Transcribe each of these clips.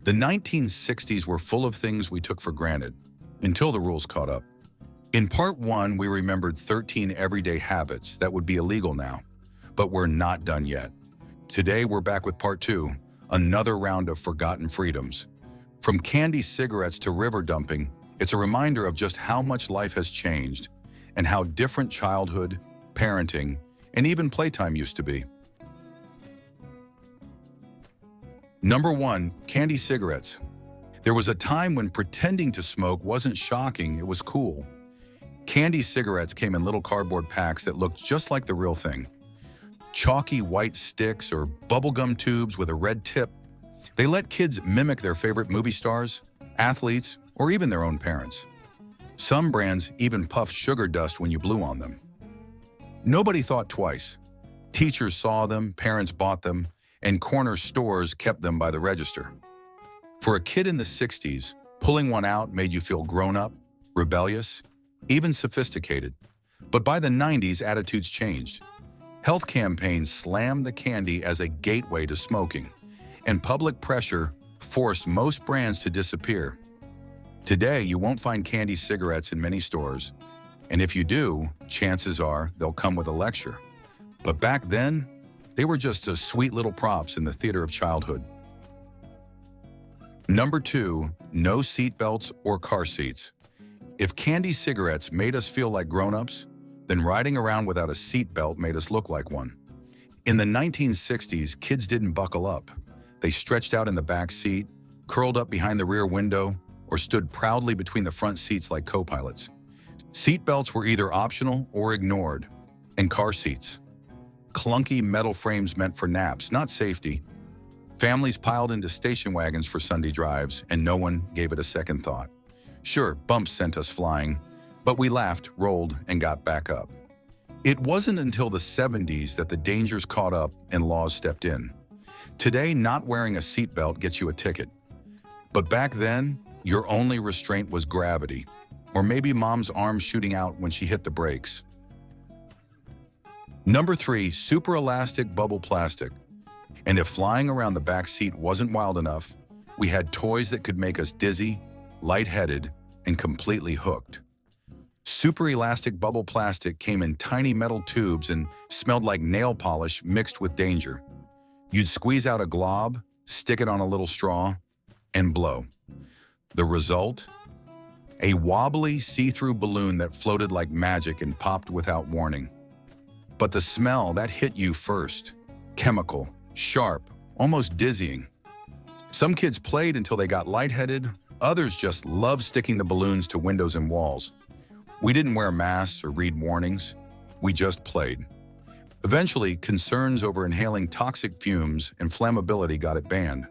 The 1960s were full of things we took for granted, until the rules caught up. In part one, we remembered 13 everyday habits that would be illegal now, but we're not done yet. Today, we're back with part two, another round of forgotten freedoms. From candy cigarettes to river dumping, it's a reminder of just how much life has changed and how different childhood, parenting, and even playtime used to be. Number one, candy cigarettes. There was a time when pretending to smoke wasn't shocking, it was cool. Candy cigarettes came in little cardboard packs that looked just like the real thing. Chalky white sticks or bubblegum tubes with a red tip. They let kids mimic their favorite movie stars, athletes, or even their own parents. Some brands even puffed sugar dust when you blew on them. Nobody thought twice. Teachers saw them, parents bought them, and corner stores kept them by the register. For a kid in the 60s, pulling one out made you feel grown-up, rebellious, even sophisticated. But by the 90s, attitudes changed. Health campaigns slammed the candy as a gateway to smoking, and public pressure forced most brands to disappear. Today, you won't find candy cigarettes in many stores, and if you do, chances are they'll come with a lecture. But back then, they were just a sweet little props in the theater of childhood. Number two, no seatbelts or car seats. If candy cigarettes made us feel like grown-ups, then riding around without a seatbelt made us look like one. In the 1960s, kids didn't buckle up. They stretched out in the back seat, curled up behind the rear window, or stood proudly between the front seats like co-pilots. Seatbelts were either optional or ignored. And car seats. Clunky metal frames meant for naps, not safety. Families piled into station wagons for Sunday drives, and no one gave it a second thought. Sure, bumps sent us flying, but we laughed, rolled, and got back up. It wasn't until the 70s that the dangers caught up and laws stepped in. Today, not wearing a seatbelt gets you a ticket. But back then, your only restraint was gravity, or maybe mom's arm shooting out when she hit the brakes. Number three, super elastic bubble plastic. And if flying around the back seat wasn't wild enough, we had toys that could make us dizzy, lightheaded, and completely hooked. Super elastic bubble plastic came in tiny metal tubes and smelled like nail polish mixed with danger. You'd squeeze out a glob, stick it on a little straw, and blow. The result? A wobbly, see-through balloon that floated like magic and popped without warning. But the smell, that hit you first. Chemical, sharp, almost dizzying. Some kids played until they got lightheaded. Others just loved sticking the balloons to windows and walls. We didn't wear masks or read warnings. We just played. Eventually, concerns over inhaling toxic fumes and flammability got it banned.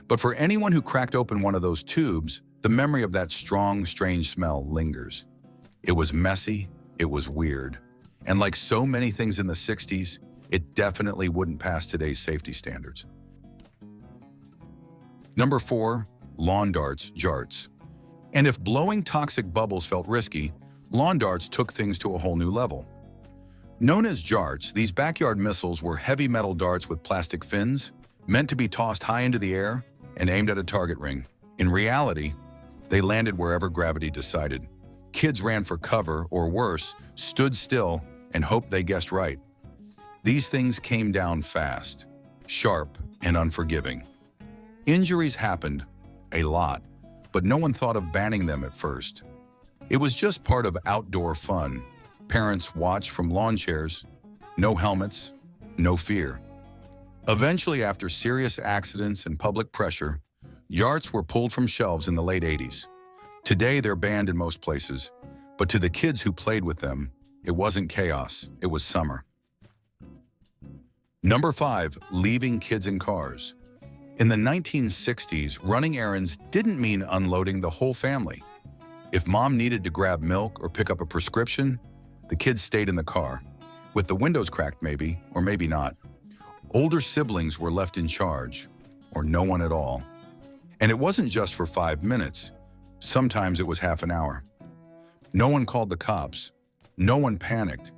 But for anyone who cracked open one of those tubes, the memory of that strong, strange smell lingers. It was messy, it was weird. And like so many things in the 60s, it definitely wouldn't pass today's safety standards. Number four, lawn darts, Jarts. And if blowing toxic bubbles felt risky, lawn darts took things to a whole new level. Known as Jarts, these backyard missiles were heavy metal darts with plastic fins, meant to be tossed high into the air and aimed at a target ring. In reality, they landed wherever gravity decided. Kids ran for cover, or worse, stood still and hoped they guessed right. These things came down fast, sharp, and unforgiving. Injuries happened, a lot, but no one thought of banning them at first. It was just part of outdoor fun. Parents watched from lawn chairs, no helmets, no fear. Eventually, after serious accidents and public pressure, Jarts were pulled from shelves in the late 80s. Today, they're banned in most places, but to the kids who played with them, it wasn't chaos, it was summer. Number five, leaving kids in cars. In the 1960s, running errands didn't mean unloading the whole family. If mom needed to grab milk or pick up a prescription, the kids stayed in the car, with the windows cracked maybe, or maybe not. Older siblings were left in charge, or no one at all. And it wasn't just for 5 minutes. Sometimes it was half an hour. No one called the cops. No one panicked.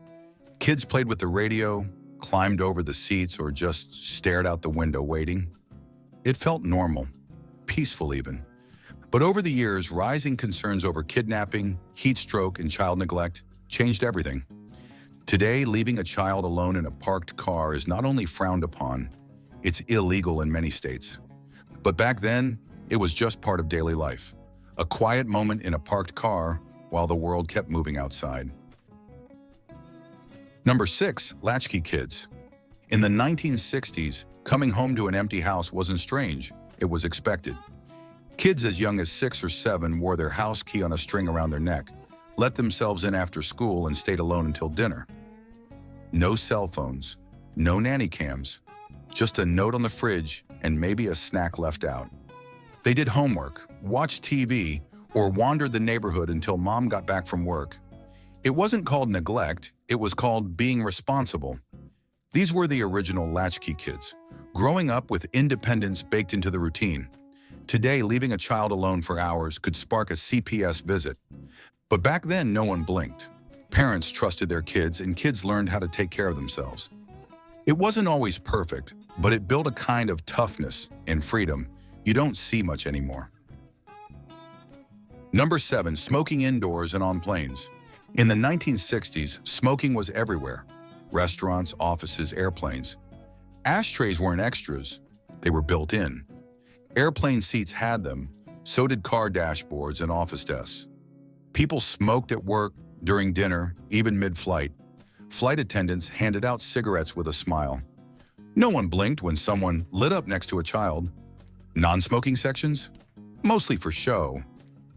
Kids played with the radio, climbed over the seats, or just stared out the window waiting. It felt normal. peaceful even. But over the years, rising concerns over kidnapping, heat stroke, and child neglect changed everything. Today, leaving a child alone in a parked car is not only frowned upon, it's illegal in many states. But back then, it was just part of daily life. A quiet moment in a parked car while the world kept moving outside. Number 6, Latchkey Kids. In the 1960s, coming home to an empty house wasn't strange, it was expected. Kids as young as 6 or 7 wore their house key on a string around their neck, let themselves in after school, and stayed alone until dinner. No cell phones, no nanny cams, just a note on the fridge and maybe a snack left out. They did homework, watched TV, or wandered the neighborhood until mom got back from work. It wasn't called neglect, it was called being responsible. These were the original Latchkey Kids, growing up with independence baked into the routine. Today, leaving a child alone for hours could spark a CPS visit. But back then, no one blinked. Parents trusted their kids, and kids learned how to take care of themselves. It wasn't always perfect, but it built a kind of toughness and freedom you don't see much anymore. Number 7, smoking indoors and on planes. In the 1960s, smoking was everywhere. Restaurants, offices, airplanes. Ashtrays weren't extras, they were built in. Airplane seats had them, so did car dashboards and office desks. People smoked at work, during dinner, even mid-flight. Flight attendants handed out cigarettes with a smile. No one blinked when someone lit up next to a child. Non-smoking sections? Mostly for show.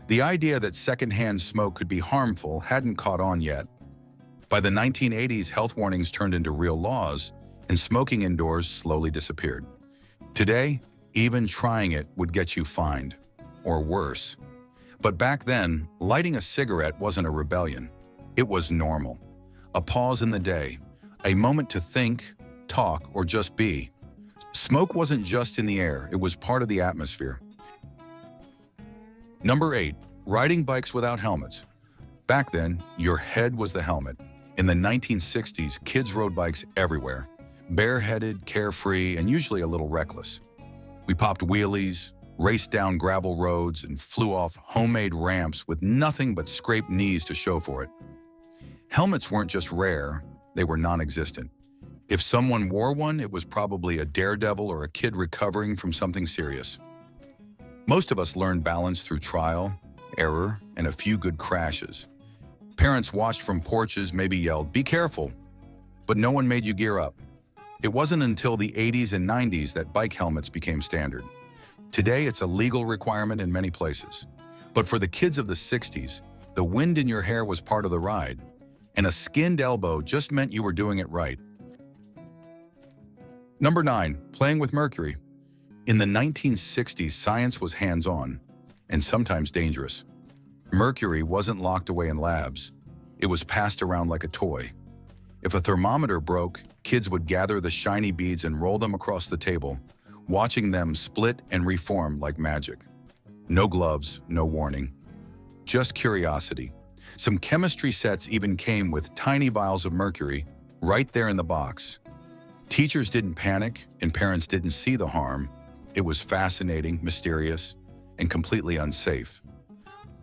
The idea that secondhand smoke could be harmful hadn't caught on yet. By the 1980s, health warnings turned into real laws, and smoking indoors slowly disappeared. Today, even trying it would get you fined, or worse. But back then, lighting a cigarette wasn't a rebellion. It was normal. A pause in the day, a moment to think, talk, or just be. Smoke wasn't just in the air, it was part of the atmosphere. Number 8, riding bikes without helmets. Back then, your head was the helmet. In the 1960s, kids rode bikes everywhere, bareheaded, carefree, and usually a little reckless. We popped wheelies, raced down gravel roads, and flew off homemade ramps with nothing but scraped knees to show for it. Helmets weren't just rare, they were non-existent. If someone wore one, it was probably a daredevil or a kid recovering from something serious. Most of us learned balance through trial, error, and a few good crashes. Parents watched from porches, maybe yelled, "Be careful," but no one made you gear up. It wasn't until the 80s and 90s that bike helmets became standard. Today, it's a legal requirement in many places. But for the kids of the 60s, the wind in your hair was part of the ride, and a skinned elbow just meant you were doing it right. Number 9, playing with Mercury. In the 1960s, science was hands-on, and sometimes dangerous. Mercury wasn't locked away in labs. It was passed around like a toy. If a thermometer broke, kids would gather the shiny beads and roll them across the table, watching them split and reform like magic. No gloves, no warning. Just curiosity. Some chemistry sets even came with tiny vials of mercury right there in the box. Teachers didn't panic and parents didn't see the harm. It was fascinating, mysterious, and completely unsafe.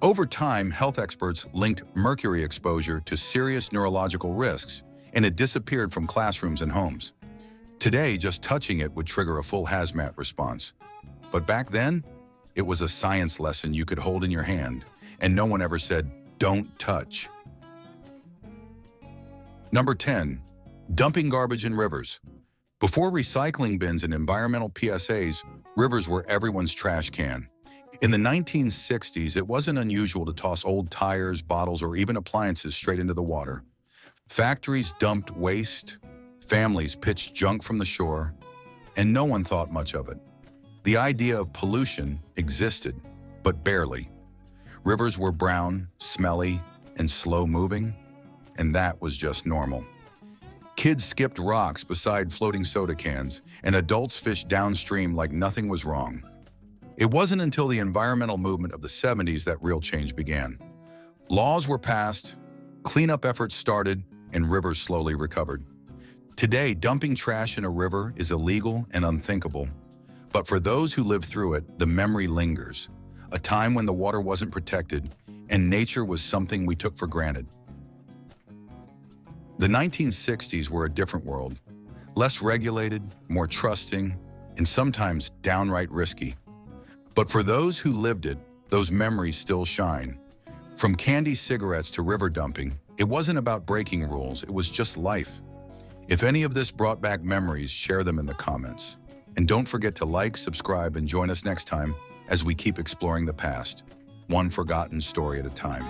Over time, health experts linked mercury exposure to serious neurological risks, and it disappeared from classrooms and homes. Today, just touching it would trigger a full hazmat response. But back then, it was a science lesson you could hold in your hand, and no one ever said, "Don't touch." Number 10, dumping garbage in rivers. Before recycling bins and environmental PSAs, rivers were everyone's trash can. In the 1960s, it wasn't unusual to toss old tires, bottles, or even appliances straight into the water. Factories dumped waste, families pitched junk from the shore, and no one thought much of it. The idea of pollution existed, but barely. Rivers were brown, smelly, and slow-moving, and that was just normal. Kids skipped rocks beside floating soda cans, and adults fished downstream like nothing was wrong. It wasn't until the environmental movement of the 70s that real change began. Laws were passed, cleanup efforts started, and rivers slowly recovered. Today, dumping trash in a river is illegal and unthinkable. But for those who lived through it, the memory lingers. A time when the water wasn't protected and nature was something we took for granted. The 1960s were a different world. Less regulated, more trusting, and sometimes downright risky. But for those who lived it, those memories still shine. From candy cigarettes to river dumping, it wasn't about breaking rules, it was just life. If any of this brought back memories, share them in the comments. And don't forget to like, subscribe, and join us next time as we keep exploring the past, one forgotten story at a time.